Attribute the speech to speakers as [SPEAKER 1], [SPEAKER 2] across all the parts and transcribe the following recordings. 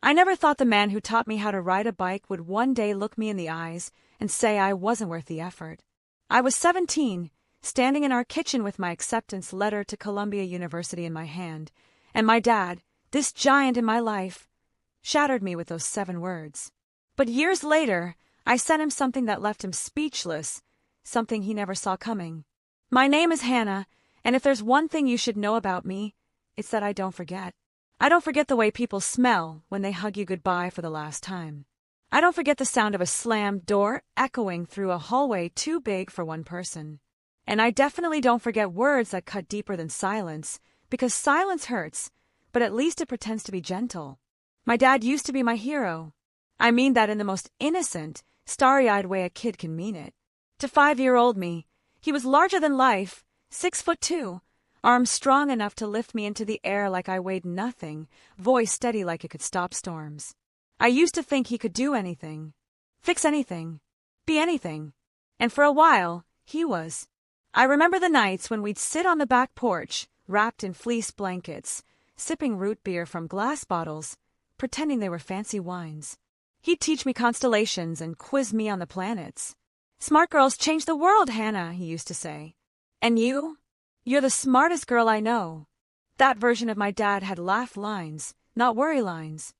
[SPEAKER 1] I never thought the man who taught me how to ride a bike would one day look me in the eyes and say I wasn't worth the effort. I was 17, standing in our kitchen with my acceptance letter to Columbia University in my hand, and my dad, this giant in my life, shattered me with those 7 words. But years later, I sent him something that left him speechless, something he never saw coming. My name is Hannah, and if there's one thing you should know about me, it's that I don't forget. I don't forget the way people smell when they hug you goodbye for the last time. I don't forget the sound of a slammed door echoing through a hallway too big for one person. And I definitely don't forget words that cut deeper than silence, because silence hurts, but at least it pretends to be gentle. My dad used to be my hero. I mean that in the most innocent, starry-eyed way a kid can mean it. To 5-year-old me, he was larger than life, 6'2", arms strong enough to lift me into the air like I weighed nothing, voice steady like it could stop storms. I used to think he could do anything, fix anything, be anything. And for a while, he was. I remember the nights when we'd sit on the back porch, wrapped in fleece blankets, sipping root beer from glass bottles, pretending they were fancy wines. He'd teach me constellations and quiz me on the planets. "Smart girls change the world, Hannah," he used to say. "And you? You're the smartest girl I know." That version of my dad had laugh lines, not worry lines.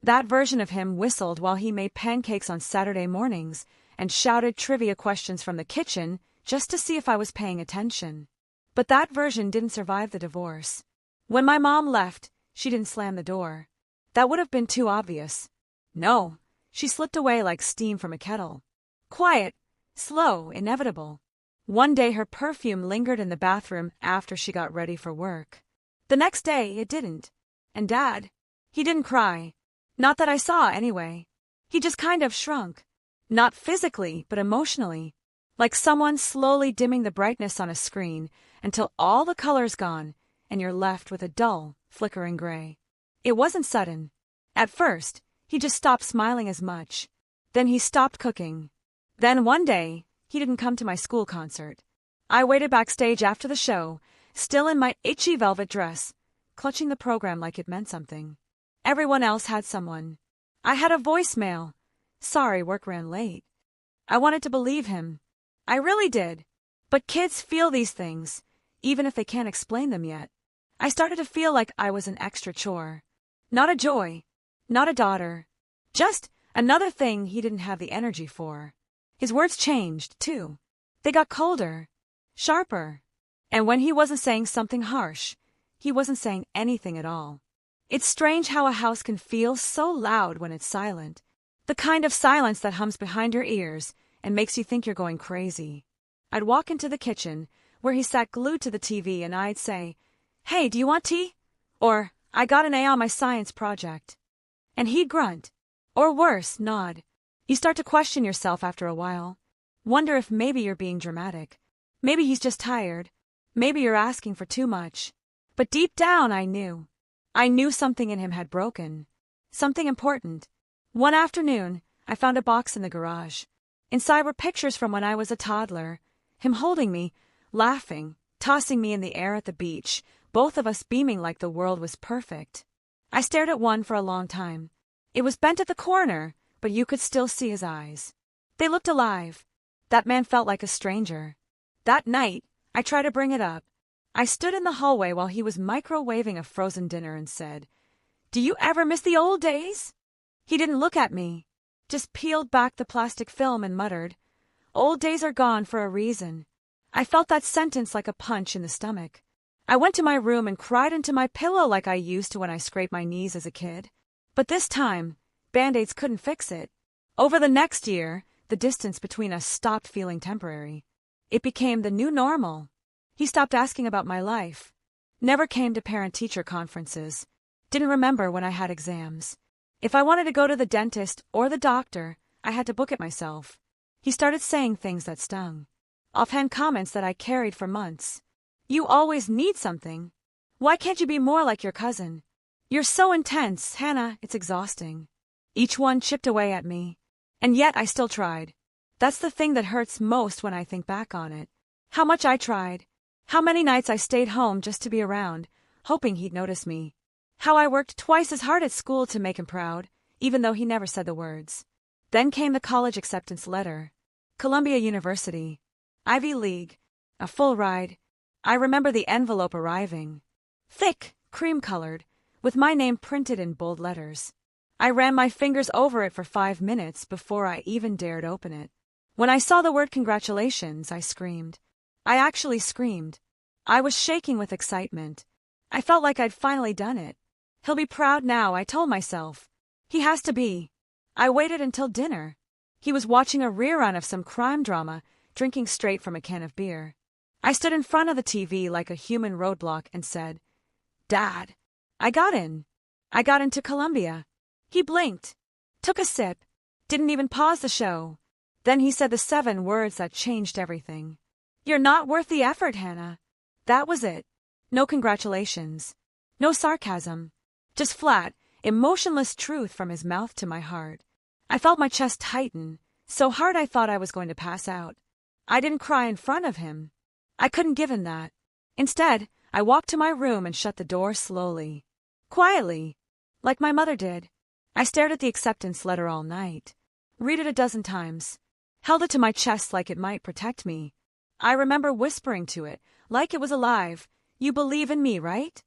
[SPEAKER 1] That version of him whistled while he made pancakes on Saturday mornings and shouted trivia questions from the kitchen just to see if I was paying attention. But that version didn't survive the divorce. When my mom left, she didn't slam the door. That would have been too obvious. No, she slipped away like steam from a kettle. Quiet, slow, inevitable. One day her perfume lingered in the bathroom after she got ready for work. The next day it didn't. And Dad, he didn't cry. Not that I saw, anyway. He just kind of shrunk. Not physically, but emotionally. Like someone slowly dimming the brightness on a screen until all the color's gone and you're left with a dull, flickering gray. It wasn't sudden. At first, he just stopped smiling as much. Then he stopped cooking. Then one day, he didn't come to my school concert. I waited backstage after the show, still in my itchy velvet dress, clutching the program like it meant something. Everyone else had someone. I had a voicemail. "Sorry, work ran late." I wanted to believe him. I really did. But kids feel these things, even if they can't explain them yet. I started to feel like I was an extra chore. Not a joy. Not a daughter. Just another thing he didn't have the energy for. His words changed, too. They got colder, sharper. And when he wasn't saying something harsh, he wasn't saying anything at all. It's strange how a house can feel so loud when it's silent. The kind of silence that hums behind your ears and makes you think you're going crazy. I'd walk into the kitchen, where he sat glued to the TV, and I'd say, "Hey, do you want tea?" Or, "I got an A on my science project." And he'd grunt. Or worse, nod. You start to question yourself after a while. Wonder if maybe you're being dramatic. Maybe he's just tired. Maybe you're asking for too much. But deep down, I knew. I knew something in him had broken. Something important. One afternoon, I found a box in the garage. Inside were pictures from when I was a toddler. Him holding me, laughing, tossing me in the air at the beach, both of us beaming like the world was perfect. I stared at one for a long time. It was bent at the corner, but you could still see his eyes. They looked alive. That man felt like a stranger. That night, I tried to bring it up. I stood in the hallway while he was microwaving a frozen dinner and said, "Do you ever miss the old days?" He didn't look at me, just peeled back the plastic film and muttered, "Old days are gone for a reason." I felt that sentence like a punch in the stomach. I went to my room and cried into my pillow like I used to when I scraped my knees as a kid. But this time, Band-Aids couldn't fix it. Over the next year, the distance between us stopped feeling temporary. It became the new normal. He stopped asking about my life. Never came to parent-teacher conferences. Didn't remember when I had exams. If I wanted to go to the dentist or the doctor, I had to book it myself. He started saying things that stung. Offhand comments that I carried for months. "You always need something. Why can't you be more like your cousin? You're so intense, Hannah, it's exhausting." Each one chipped away at me. And yet I still tried. That's the thing that hurts most when I think back on it. How much I tried. How many nights I stayed home just to be around, hoping he'd notice me. How I worked twice as hard at school to make him proud, even though he never said the words. Then came the college acceptance letter. Columbia University. Ivy League. A full ride. I remember the envelope arriving. Thick, cream-colored, with my name printed in bold letters. I ran my fingers over it for 5 minutes before I even dared open it. When I saw the word congratulations, I screamed. I actually screamed. I was shaking with excitement. I felt like I'd finally done it. He'll be proud now, I told myself. He has to be. I waited until dinner. He was watching a rerun of some crime drama, drinking straight from a can of beer. I stood in front of the TV like a human roadblock and said, "Dad, I got in. I got into Columbia." He blinked, took a sip, didn't even pause the show. Then he said the 7 words that changed everything. "You're not worth the effort, Hannah." That was it. No congratulations. No sarcasm. Just flat, emotionless truth from his mouth to my heart. I felt my chest tighten, so hard I thought I was going to pass out. I didn't cry in front of him. I couldn't give him that. Instead, I walked to my room and shut the door slowly. Quietly. Like my mother did. I stared at the acceptance letter all night. Read it a dozen times. Held it to my chest like it might protect me. I remember whispering to it, like it was alive, "You believe in me, right?"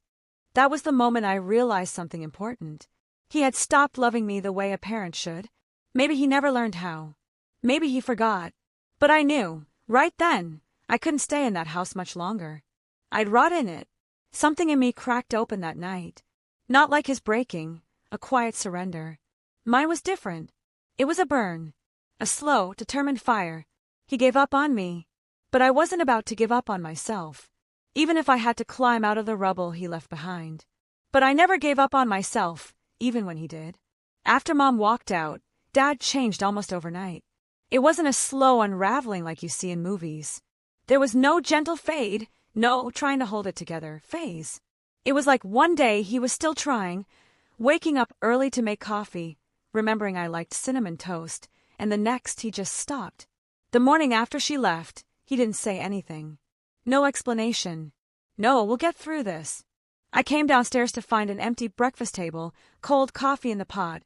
[SPEAKER 1] That was the moment I realized something important. He had stopped loving me the way a parent should. Maybe he never learned how. Maybe he forgot. But I knew, right then, I couldn't stay in that house much longer. I'd rot in it. Something in me cracked open that night. Not like his breaking, a quiet surrender. Mine was different. It was a burn. A slow, determined fire. He gave up on me. But I wasn't about to give up on myself, even if I had to climb out of the rubble he left behind. But I never gave up on myself, even when he did. After Mom walked out, Dad changed almost overnight. It wasn't a slow unraveling like you see in movies. There was no gentle fade, no trying to hold it together phase. It was like one day he was still trying, waking up early to make coffee, remembering I liked cinnamon toast, and the next he just stopped. The morning after she left, he didn't say anything. No explanation. "No, we'll get through this." I came downstairs to find an empty breakfast table, cold coffee in the pot,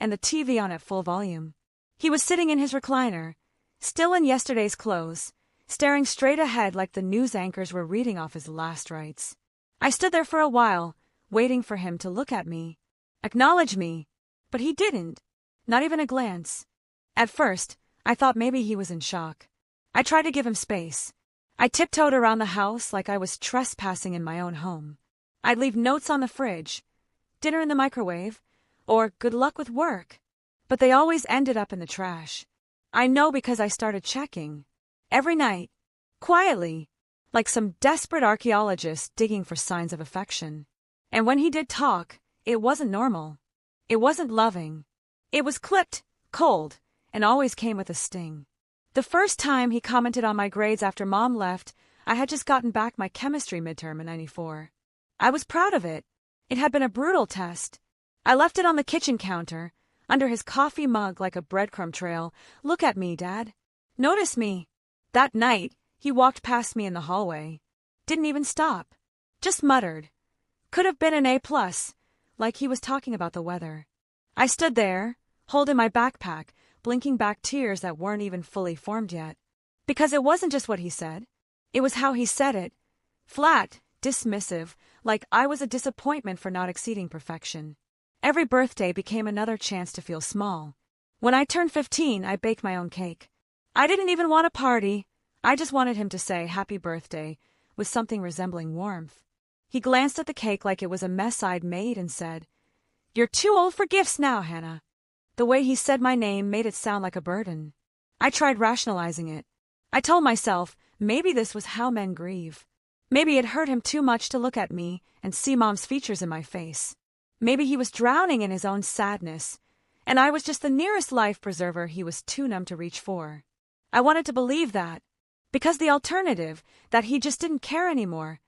[SPEAKER 1] and the TV on at full volume. He was sitting in his recliner, still in yesterday's clothes, staring straight ahead like the news anchors were reading off his last rites. I stood there for a while, waiting for him to look at me, acknowledge me, but he didn't. Not even a glance. At first, I thought maybe he was in shock. I tried to give him space. I tiptoed around the house like I was trespassing in my own home. I'd leave notes on the fridge, dinner in the microwave, or good luck with work. But they always ended up in the trash. I know because I started checking. Every night. Quietly. Like some desperate archaeologist digging for signs of affection. And when he did talk, it wasn't normal. It wasn't loving. It was clipped, cold, and always came with a sting. The first time he commented on my grades after Mom left, I had just gotten back my chemistry midterm in '94. I was proud of it. It had been a brutal test. I left it on the kitchen counter, under his coffee mug like a breadcrumb trail. "Look at me, Dad. Notice me." That night, he walked past me in the hallway. Didn't even stop. Just muttered. Could have been an A+, like he was talking about the weather. I stood there, holding my backpack, blinking back tears that weren't even fully formed yet. Because it wasn't just what he said. It was how he said it. Flat, dismissive, like I was a disappointment for not exceeding perfection. Every birthday became another chance to feel small. When I turned 15, I baked my own cake. I didn't even want a party. I just wanted him to say happy birthday with something resembling warmth. He glanced at the cake like it was a mess I'd made and said, "You're too old for gifts now, Hannah." The way he said my name made it sound like a burden. I tried rationalizing it. I told myself maybe this was how men grieve. Maybe it hurt him too much to look at me and see Mom's features in my face. Maybe he was drowning in his own sadness, and I was just the nearest life preserver he was too numb to reach for. I wanted to believe that, because the alternative, that he just didn't care anymore,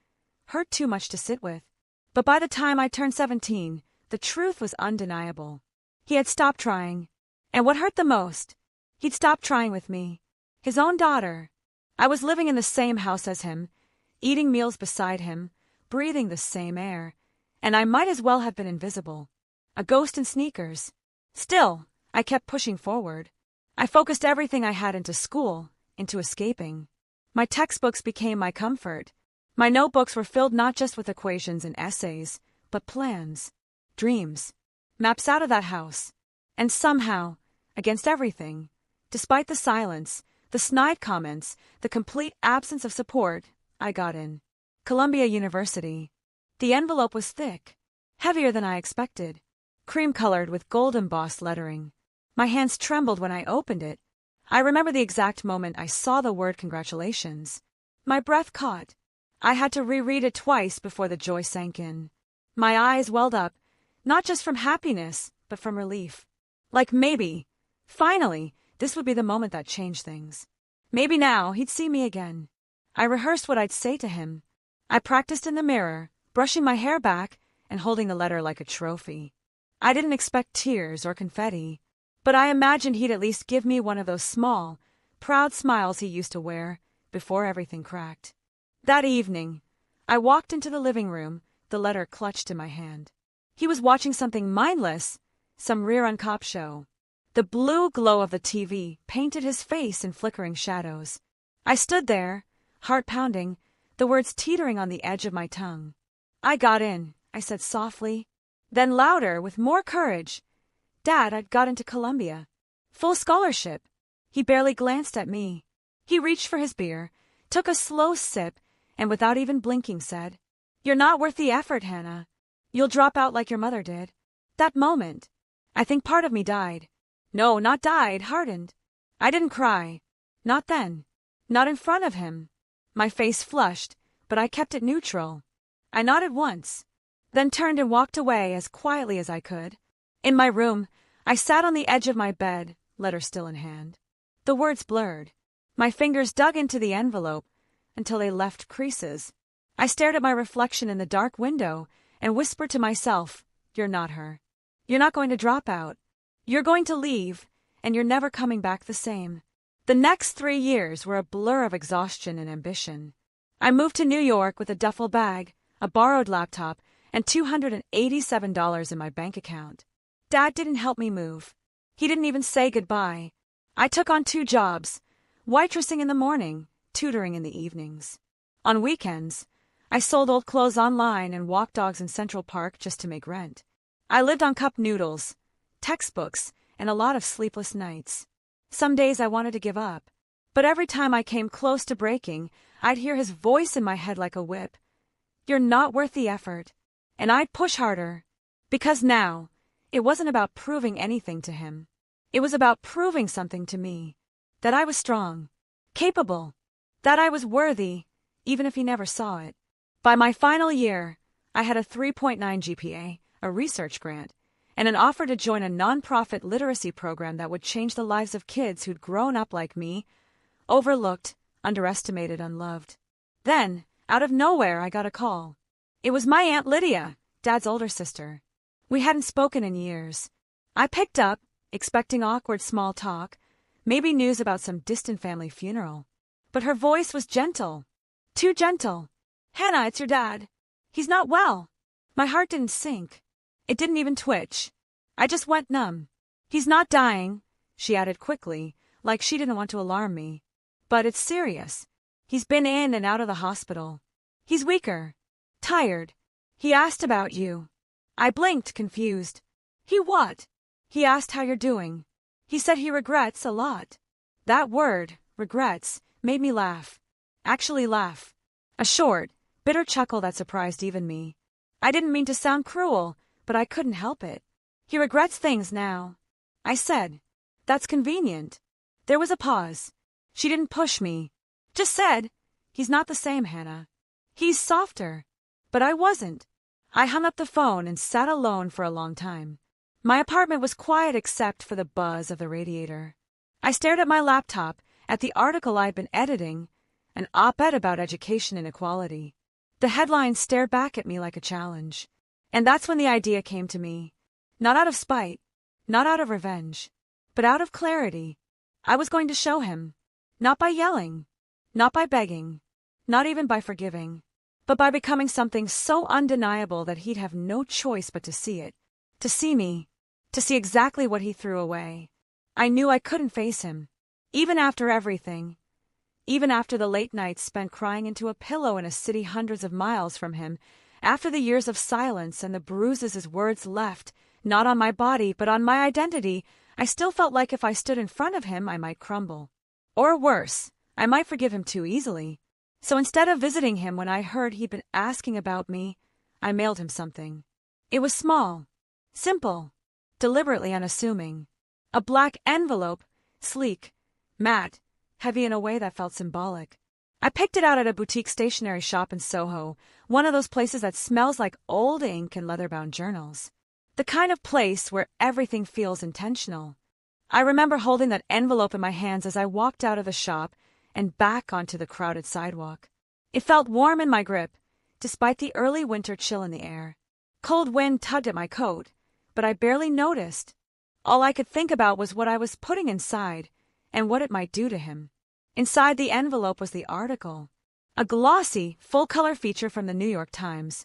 [SPEAKER 1] hurt too much to sit with. But by the time I turned 17, the truth was undeniable. He had stopped trying. And what hurt the most, he'd stopped trying with me, his own daughter. I was living in the same house as him, eating meals beside him, breathing the same air, and I might as well have been invisible. A ghost in sneakers. Still, I kept pushing forward. I focused everything I had into school, into escaping. My textbooks became my comfort. My notebooks were filled not just with equations and essays, but plans, dreams, maps out of that house. And somehow, against everything, despite the silence, the snide comments, the complete absence of support, I got in. Columbia University. The envelope was thick, heavier than I expected, cream-colored with gold-embossed lettering. My hands trembled when I opened it. I remember the exact moment I saw the word congratulations. My breath caught. I had to reread it twice before the joy sank in. My eyes welled up, not just from happiness, but from relief. Like maybe, finally, this would be the moment that changed things. Maybe now he'd see me again. I rehearsed what I'd say to him. I practiced in the mirror, brushing my hair back and holding the letter like a trophy. I didn't expect tears or confetti, but I imagined he'd at least give me one of those small, proud smiles he used to wear before everything cracked. That evening, I walked into the living room, the letter clutched in my hand. He was watching something mindless, some rerun cop show. The blue glow of the TV painted his face in flickering shadows. I stood there, heart pounding, the words teetering on the edge of my tongue. I got in, I said softly. Then louder, with more courage. Dad, I'd got into Columbia. Full scholarship. He barely glanced at me. He reached for his beer, took a slow sip, and without even blinking said, "You're not worth the effort, Hannah. You'll drop out like your mother did." That moment, I think part of me died. No, not died, hardened. I didn't cry. Not then. Not in front of him. My face flushed, but I kept it neutral. I nodded once, then turned and walked away as quietly as I could. In my room, I sat on the edge of my bed, letter still in hand. The words blurred. My fingers dug into the envelope until they left creases. I stared at my reflection in the dark window and whispered to myself, "You're not her. You're not going to drop out. You're going to leave, and you're never coming back the same." The next 3 years were a blur of exhaustion and ambition. I moved to New York with a duffel bag, a borrowed laptop, and $287 in my bank account. Dad didn't help me move. He didn't even say goodbye. I took on 2 jobs, waitressing in the morning, tutoring in the evenings. On weekends, I sold old clothes online and walked dogs in Central Park just to make rent. I lived on cup noodles, textbooks, and a lot of sleepless nights. Some days I wanted to give up, but every time I came close to breaking, I'd hear his voice in my head like a whip. "You're not worth the effort." And I'd push harder. Because now, it wasn't about proving anything to him. It was about proving something to me. That I was strong, capable, that I was worthy, even if he never saw it. By my final year, I had a 3.9 GPA, a research grant, and an offer to join a nonprofit literacy program that would change the lives of kids who'd grown up like me, overlooked, underestimated, unloved. Then, out of nowhere, I got a call. It was my Aunt Lydia, Dad's older sister. We hadn't spoken in years. I picked up, expecting awkward small talk, maybe news about some distant family funeral. But her voice was gentle. Too gentle. "Hannah, it's your dad. He's not well." My heart didn't sink. It didn't even twitch. I just went numb. "He's not dying," she added quickly, like she didn't want to alarm me. "But it's serious. He's been in and out of the hospital. He's weaker. Tired. He asked about you." I blinked, confused. "He what?" "He asked how you're doing. He said he regrets a lot." That word, regrets, made me laugh. Actually laugh. A short, bitter chuckle that surprised even me. I didn't mean to sound cruel, but I couldn't help it. "He regrets things now," I said. "That's convenient." There was a pause. She didn't push me. Just said, "He's not the same, Hannah. He's softer." But I wasn't. I hung up the phone and sat alone for a long time. My apartment was quiet except for the buzz of the radiator. I stared at my laptop, at the article I'd been editing, an op-ed about education inequality. The headlines stared back at me like a challenge. And that's when the idea came to me. Not out of spite, not out of revenge, but out of clarity. I was going to show him. Not by yelling, not by begging, not even by forgiving, but by becoming something so undeniable that he'd have no choice but to see it. To see me. To see exactly what he threw away. I knew I couldn't face him. Even after everything. Even after the late nights spent crying into a pillow in a city hundreds of miles from him, after the years of silence and the bruises his words left, not on my body but on my identity, I still felt like if I stood in front of him I might crumble. Or worse, I might forgive him too easily. So instead of visiting him when I heard he'd been asking about me, I mailed him something. It was small, simple, deliberately unassuming. A black envelope, sleek, matte, heavy in a way that felt symbolic. I picked it out at a boutique stationery shop in Soho, one of those places that smells like old ink and leather-bound journals. The kind of place where everything feels intentional. I remember holding that envelope in my hands as I walked out of the shop and back onto the crowded sidewalk. It felt warm in my grip, despite the early winter chill in the air. Cold wind tugged at my coat, but I barely noticed. All I could think about was what I was putting inside and what it might do to him. Inside the envelope was the article, a glossy, full-color feature from the New York Times,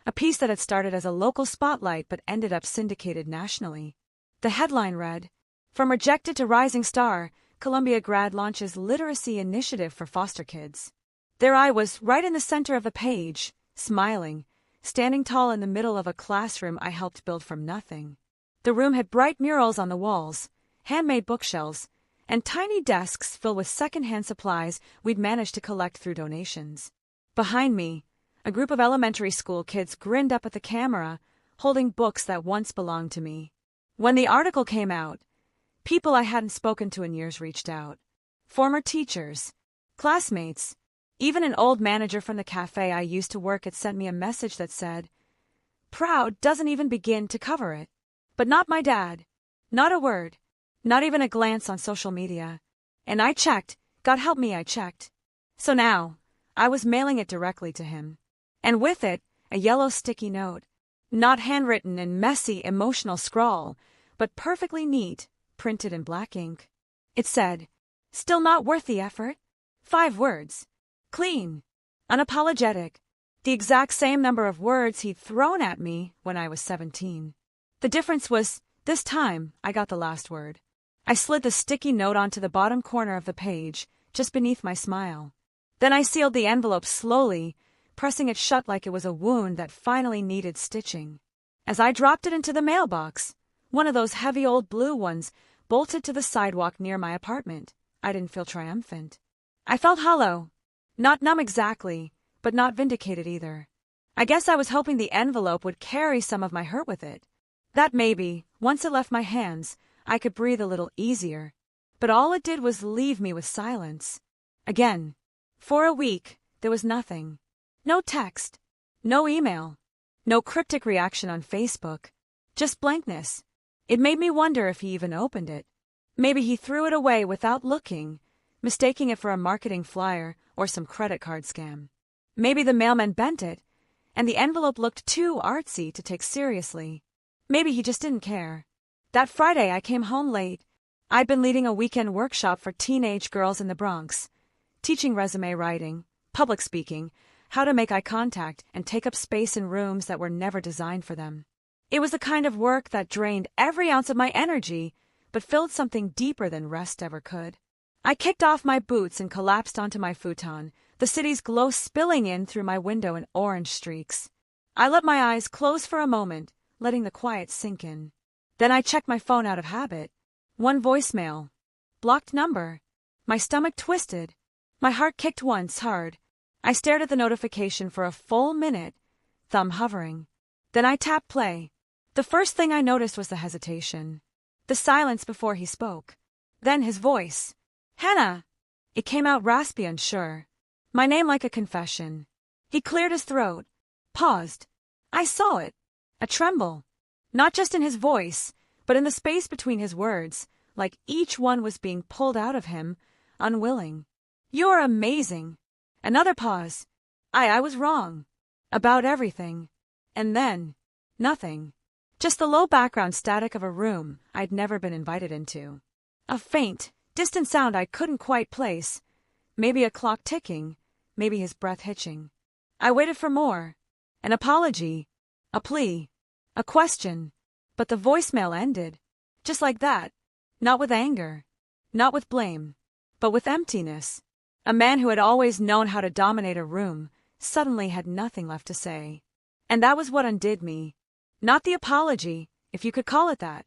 [SPEAKER 1] a piece that had started as a local spotlight but ended up syndicated nationally. The headline read, "From Rejected to Rising Star, Columbia grad launches literacy initiative for foster kids." There I was, right in the center of the page, smiling, standing tall in the middle of a classroom I helped build from nothing. The room had bright murals on the walls, handmade bookshelves, and tiny desks filled with secondhand supplies we'd managed to collect through donations. Behind me, a group of elementary school kids grinned up at the camera, holding books that once belonged to me. When the article came out, people I hadn't spoken to in years reached out. Former teachers, classmates, even an old manager from the cafe I used to work at sent me a message that said, "Proud doesn't even begin to cover it." But not my dad. Not a word. Not even a glance on social media. And I checked. God help me, I checked. So now, I was mailing it directly to him. And with it, a yellow sticky note. Not handwritten in messy, emotional scrawl, but perfectly neat, printed in black ink. It said, "Still not worth the effort?" 5 words. Clean. Unapologetic. The exact same number of words he'd thrown at me when I was 17. The difference was, this time, I got the last word. I slid the sticky note onto the bottom corner of the page, just beneath my smile. Then I sealed the envelope slowly, pressing it shut like it was a wound that finally needed stitching. As I dropped it into the mailbox, one of those heavy old blue ones, bolted to the sidewalk near my apartment, I didn't feel triumphant. I felt hollow. Not numb exactly, but not vindicated either. I guess I was hoping the envelope would carry some of my hurt with it. That maybe, once it left my hands, I could breathe a little easier. But all it did was leave me with silence. Again. For a week, there was nothing. No text. No email. No cryptic reaction on Facebook. Just blankness. It made me wonder if he even opened it. Maybe he threw it away without looking, mistaking it for a marketing flyer or some credit card scam. Maybe the mailman bent it, and the envelope looked too artsy to take seriously. Maybe he just didn't care. That Friday I came home late. I'd been leading a weekend workshop for teenage girls in the Bronx, teaching resume writing, public speaking, how to make eye contact and take up space in rooms that were never designed for them. It was the kind of work that drained every ounce of my energy, but filled something deeper than rest ever could. I kicked off my boots and collapsed onto my futon, the city's glow spilling in through my window in orange streaks. I let my eyes close for a moment, letting the quiet sink in. Then I checked my phone out of habit. 1 voicemail. Blocked number. My stomach twisted. My heart kicked once hard. I stared at the notification for a full minute, thumb hovering. Then I tapped play. The first thing I noticed was the hesitation. The silence before he spoke. Then his voice. "Hannah!" It came out raspy and sure. My name like a confession. He cleared his throat. Paused. I saw it. A tremble. Not just in his voice, but in the space between his words, like each one was being pulled out of him, unwilling. "You're amazing." Another pause. I was wrong. About everything. And then, nothing. Just the low background static of a room I'd never been invited into. A faint, distant sound I couldn't quite place. Maybe a clock ticking, maybe his breath hitching. I waited for more. An apology. A plea. A question. But the voicemail ended. Just like that. Not with anger. Not with blame. But with emptiness. A man who had always known how to dominate a room suddenly had nothing left to say. And that was what undid me. Not the apology, if you could call it that.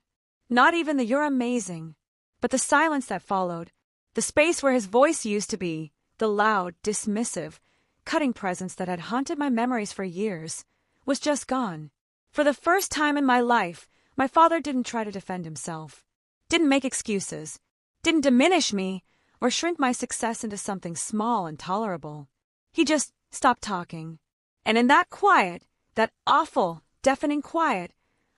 [SPEAKER 1] Not even the "you're amazing." But the silence that followed. The space where his voice used to be. The loud, dismissive, cutting presence that had haunted my memories for years. Was just gone. For the first time in my life, my father didn't try to defend himself. Didn't make excuses. Didn't diminish me or shrink my success into something small and tolerable. He just stopped talking. And in that quiet, that awful, deafening quiet,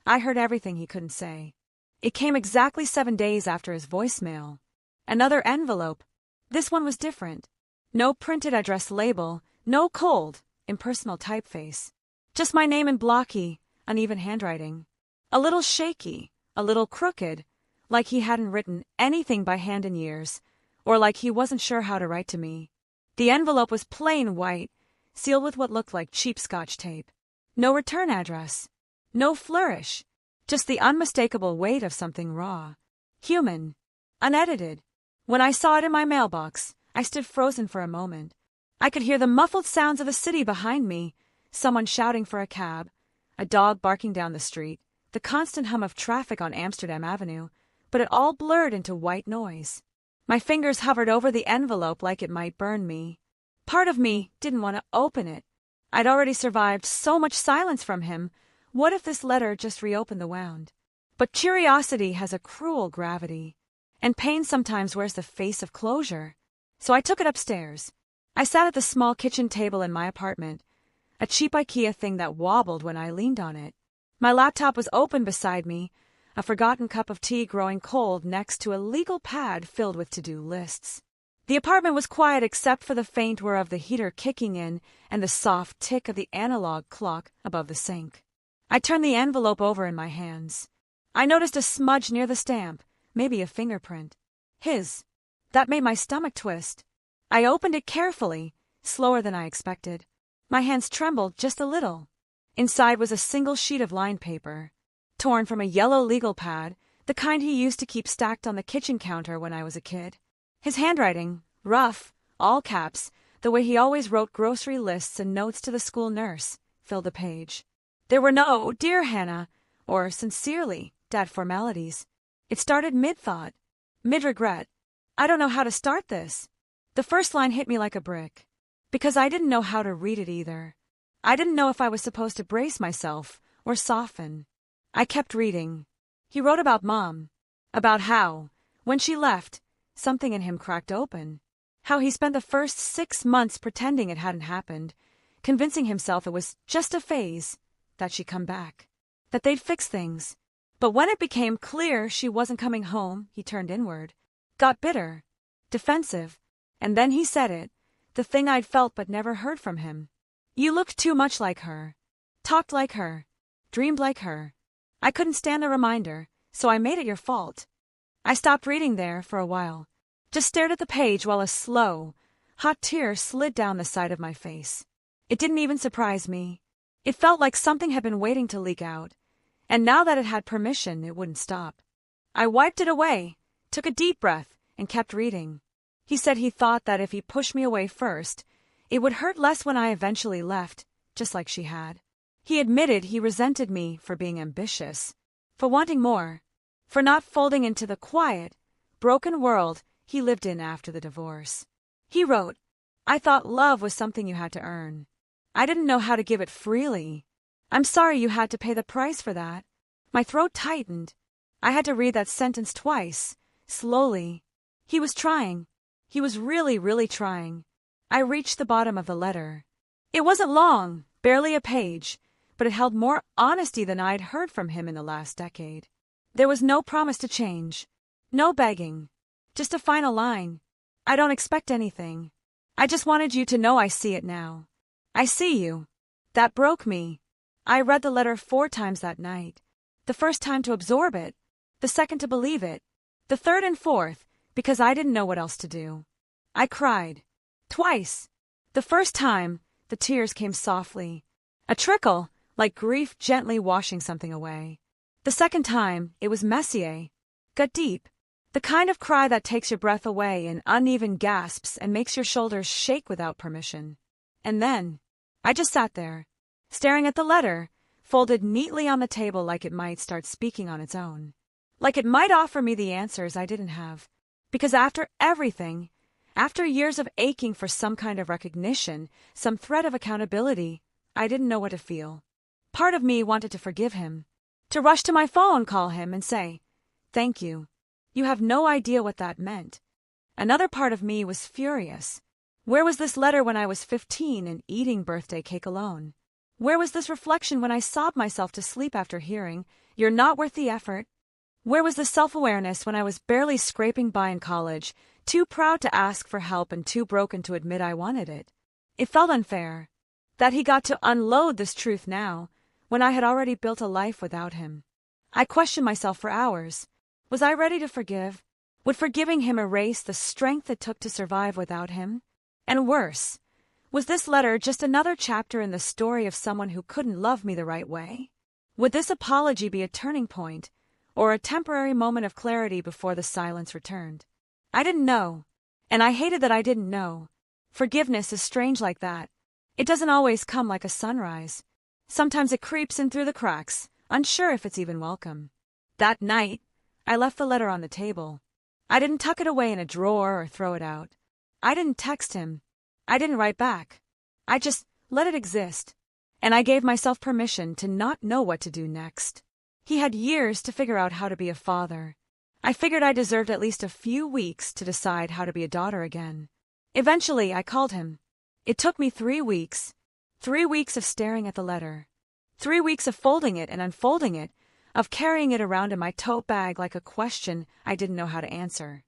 [SPEAKER 1] I heard everything he couldn't say. It came exactly 7 days after his voicemail. Another envelope. This one was different. No printed address label, no cold, impersonal typeface. Just my name in blocky, uneven handwriting. A little shaky, a little crooked, like he hadn't written anything by hand in years, or like he wasn't sure how to write to me. The envelope was plain white, sealed with what looked like cheap Scotch tape. No return address. No flourish. Just the unmistakable weight of something raw. Human. Unedited. When I saw it in my mailbox, I stood frozen for a moment. I could hear the muffled sounds of the city behind me, someone shouting for a cab, a dog barking down the street, the constant hum of traffic on Amsterdam Avenue, but it all blurred into white noise. My fingers hovered over the envelope like it might burn me. Part of me didn't want to open it. I'd already survived so much silence from him. What if this letter just reopened the wound? But curiosity has a cruel gravity, and pain sometimes wears the face of closure. So I took it upstairs. I sat at the small kitchen table in my apartment, a cheap IKEA thing that wobbled when I leaned on it. My laptop was open beside me, a forgotten cup of tea growing cold next to a legal pad filled with to-do lists. The apartment was quiet except for the faint whir of the heater kicking in and the soft tick of the analog clock above the sink. I turned the envelope over in my hands. I noticed a smudge near the stamp, maybe a fingerprint. His. That made my stomach twist. I opened it carefully, slower than I expected. My hands trembled just a little. Inside was a single sheet of lined paper, torn from a yellow legal pad, the kind he used to keep stacked on the kitchen counter when I was a kid. His handwriting, rough, all caps, the way he always wrote grocery lists and notes to the school nurse, filled the page. There were no "Dear Hannah" or "Sincerely" Dad formalities. It started mid-thought, mid-regret. I don't know how to start this. The first line hit me like a brick, because I didn't know how to read it either. I didn't know if I was supposed to brace myself or soften. I kept reading. He wrote about Mom, about how, when she left, something in him cracked open. How he spent the first 6 months pretending it hadn't happened, convincing himself it was just a phase, that she'd come back, that they'd fix things. But when it became clear she wasn't coming home, he turned inward, got bitter, defensive, and then he said it, the thing I'd felt but never heard from him. You looked too much like her, talked like her, dreamed like her. I couldn't stand the reminder, so I made it your fault. I stopped reading there for a while, just stared at the page while a slow, hot tear slid down the side of my face. It didn't even surprise me. It felt like something had been waiting to leak out, and now that it had permission, it wouldn't stop. I wiped it away, took a deep breath, and kept reading. He said he thought that if he pushed me away first, it would hurt less when I eventually left, just like she had. He admitted he resented me for being ambitious, for wanting more, for not folding into the quiet, broken world he lived in after the divorce. He wrote, I thought love was something you had to earn. I didn't know how to give it freely. I'm sorry you had to pay the price for that. My throat tightened. I had to read that sentence twice, slowly. He was trying. He was really, really trying. I reached the bottom of the letter. It wasn't long, barely a page, but it held more honesty than I'd heard from him in the last decade. There was no promise to change, no begging, just a final line. I don't expect anything. I just wanted you to know I see it now. I see you. That broke me. I read the letter 4 times that night. The first time to absorb it, the second to believe it, the third and fourth because I didn't know what else to do. I cried. Twice. The first time, the tears came softly. A trickle, like grief gently washing something away. The second time, it was messier. Got deep. The kind of cry that takes your breath away in uneven gasps and makes your shoulders shake without permission. And then, I just sat there, staring at the letter, folded neatly on the table like it might start speaking on its own. Like it might offer me the answers I didn't have. Because after everything, after years of aching for some kind of recognition, some thread of accountability, I didn't know what to feel. Part of me wanted to forgive him, to rush to my phone, call him, and say, "Thank you. You have no idea what that meant." Another part of me was furious. Where was this letter when I was 15 and eating birthday cake alone? Where was this reflection when I sobbed myself to sleep after hearing, "You're not worth the effort"? Where was the self-awareness when I was barely scraping by in college, too proud to ask for help and too broken to admit I wanted it? It felt unfair that he got to unload this truth now, when I had already built a life without him. I questioned myself for hours. Was I ready to forgive? Would forgiving him erase the strength it took to survive without him? And worse, was this letter just another chapter in the story of someone who couldn't love me the right way? Would this apology be a turning point, or a temporary moment of clarity before the silence returned? I didn't know, and I hated that I didn't know. Forgiveness is strange like that. It doesn't always come like a sunrise. Sometimes it creeps in through the cracks, unsure if it's even welcome. That night, I left the letter on the table. I didn't tuck it away in a drawer or throw it out. I didn't text him. I didn't write back. I just let it exist. And I gave myself permission to not know what to do next. He had years to figure out how to be a father. I figured I deserved at least a few weeks to decide how to be a daughter again. Eventually, I called him. It took me 3 weeks. 3 weeks of staring at the letter. 3 weeks of folding it and unfolding it, of carrying it around in my tote bag like a question I didn't know how to answer.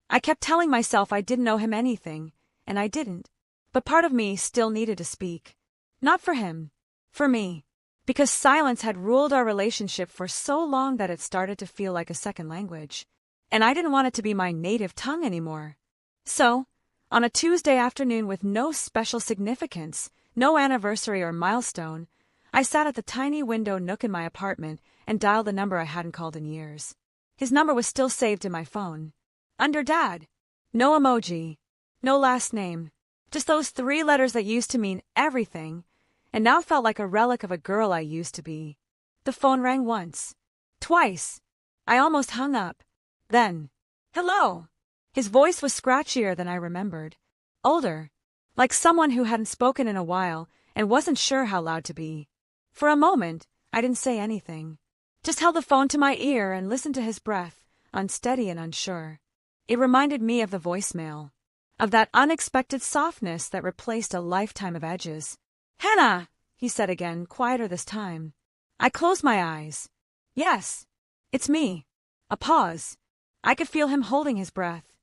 [SPEAKER 1] I kept telling myself I didn't owe him anything, and I didn't. But part of me still needed to speak. Not for him. For me. Because silence had ruled our relationship for so long that it started to feel like a second language. And I didn't want it to be my native tongue anymore. So, on a Tuesday afternoon with no special significance, no anniversary or milestone, I sat at the tiny window nook in my apartment and dialed the number I hadn't called in years. His number was still saved in my phone. Under Dad. No emoji. No last name. Just those 3 letters that used to mean everything, and now felt like a relic of a girl I used to be. The phone rang once. Twice. I almost hung up. Then, "Hello." His voice was scratchier than I remembered. Older. Like someone who hadn't spoken in a while and wasn't sure how loud to be. For a moment, I didn't say anything. Just held the phone to my ear and listened to his breath, unsteady and unsure. It reminded me of the voicemail. Of that unexpected softness that replaced a lifetime of edges. "Hannah," he said again, quieter this time. I closed my eyes. "Yes, it's me." A pause. I could feel him holding his breath.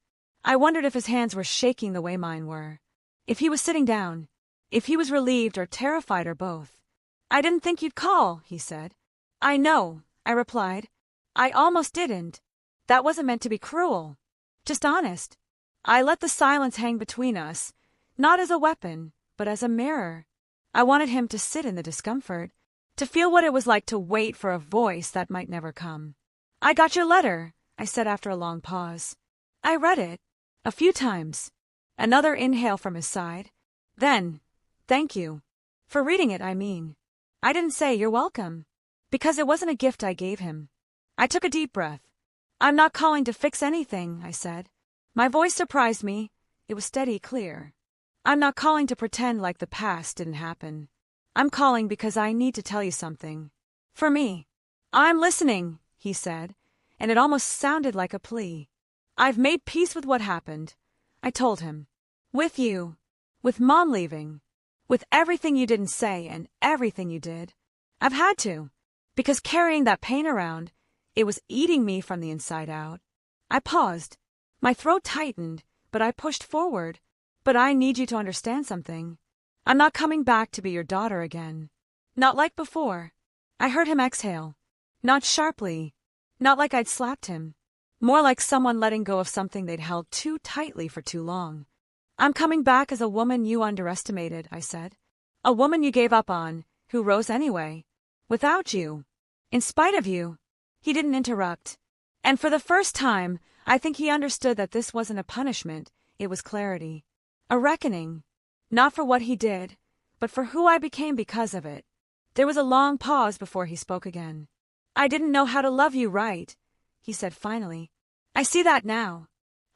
[SPEAKER 1] I wondered if his hands were shaking the way mine were. If he was sitting down. If he was relieved or terrified or both. "I didn't think you'd call," he said. "I know," I replied. "I almost didn't. That wasn't meant to be cruel. Just honest." I let the silence hang between us, not as a weapon, but as a mirror. I wanted him to sit in the discomfort, to feel what it was like to wait for a voice that might never come. "I got your letter," I said after a long pause. "I read it. A few times." Another inhale from his side. Then, "Thank you. For reading it, I mean." I didn't say "You're welcome," because it wasn't a gift I gave him. I took a deep breath. "I'm not calling to fix anything," I said. My voice surprised me. It was steady, clear. "I'm not calling to pretend like the past didn't happen. I'm calling because I need to tell you something. For me." "I'm listening," he said, and it almost sounded like a plea. "I've made peace with what happened," I told him. "With you. With Mom leaving. With everything you didn't say and everything you did. I've had to. Because carrying that pain around, it was eating me from the inside out." I paused. My throat tightened, but I pushed forward. "But I need you to understand something. I'm not coming back to be your daughter again. Not like before." I heard him exhale. Not sharply. Not like I'd slapped him. More like someone letting go of something they'd held too tightly for too long. "I'm coming back as a woman you underestimated," I said. A woman you gave up on, who rose anyway. Without you. In spite of you. He didn't interrupt. And for the first time, I think he understood that this wasn't a punishment, it was clarity. A reckoning. Not for what he did, but for who I became because of it. There was a long pause before he spoke again. I didn't know how to love you right, he said finally. I see that now.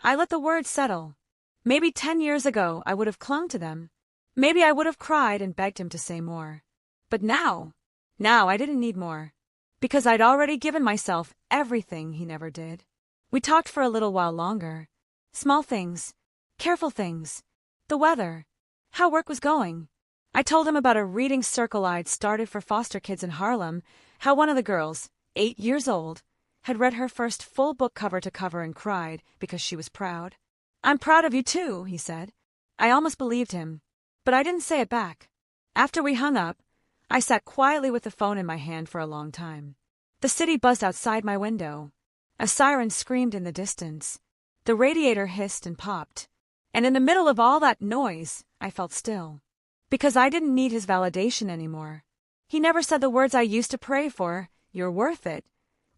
[SPEAKER 1] I let the words settle. Maybe 10 years ago I would have clung to them. Maybe I would have cried and begged him to say more. But now I didn't need more. Because I'd already given myself everything he never did. We talked for a little while longer. Small things. Careful things. The weather. How work was going. I told him about a reading circle I'd started for foster kids in Harlem, how one of the girls, 8 years old, had read her first full book cover to cover and cried because she was proud. I'm proud of you too, he said. I almost believed him. But I didn't say it back. After we hung up, I sat quietly with the phone in my hand for a long time. The city buzzed outside my window. A siren screamed in the distance. The radiator hissed and popped. And in the middle of all that noise, I felt still. Because I didn't need his validation anymore. He never said the words I used to pray for, "You're worth it."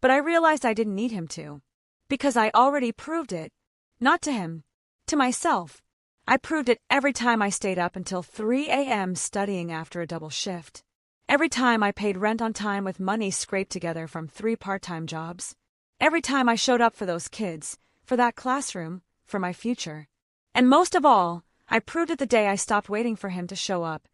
[SPEAKER 1] But I realized I didn't need him to. Because I already proved it. Not to him. To myself. I proved it every time I stayed up until 3 a.m. studying after a double shift. Every time I paid rent on time with money scraped together from 3 part-time jobs. Every time I showed up for those kids, for that classroom, for my future. And most of all, I proved it the day I stopped waiting for him to show up,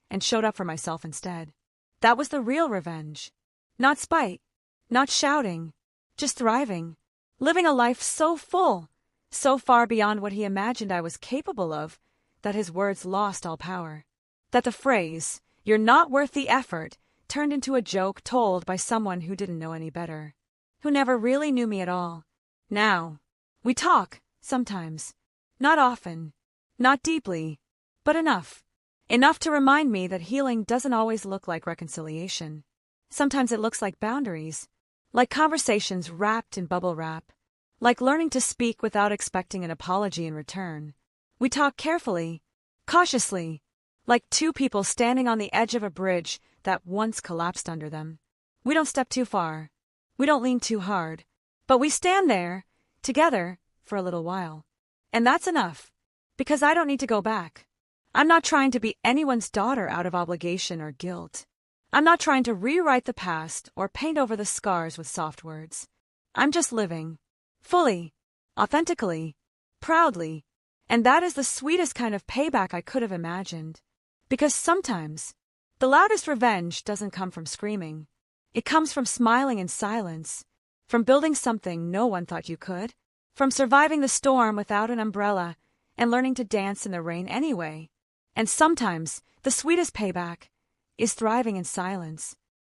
[SPEAKER 1] and showed up for myself instead. That was the real revenge. Not spite. Not shouting. Just thriving. Living a life so full, so far beyond what he imagined I was capable of, that his words lost all power. That the phrase, "You're not worth the effort," turned into a joke told by someone who didn't know any better. Who never really knew me at all. Now, we talk, sometimes. Not often. Not deeply. But enough. Enough to remind me that healing doesn't always look like reconciliation. Sometimes it looks like boundaries. Like conversations wrapped in bubble wrap. Like learning to speak without expecting an apology in return. We talk carefully, cautiously, like two people standing on the edge of a bridge that once collapsed under them. We don't step too far. We don't lean too hard. But we stand there, together, for a little while. And that's enough. Because I don't need to go back. I'm not trying to be anyone's daughter out of obligation or guilt. I'm not trying to rewrite the past or paint over the scars with soft words. I'm just living. Fully. Authentically. Proudly. And that is the sweetest kind of payback I could have imagined. Because sometimes, the loudest revenge doesn't come from screaming. It comes from smiling in silence. From building something no one thought you could. From surviving the storm without an umbrella and learning to dance in the rain anyway. And sometimes, the sweetest payback is thriving in silence.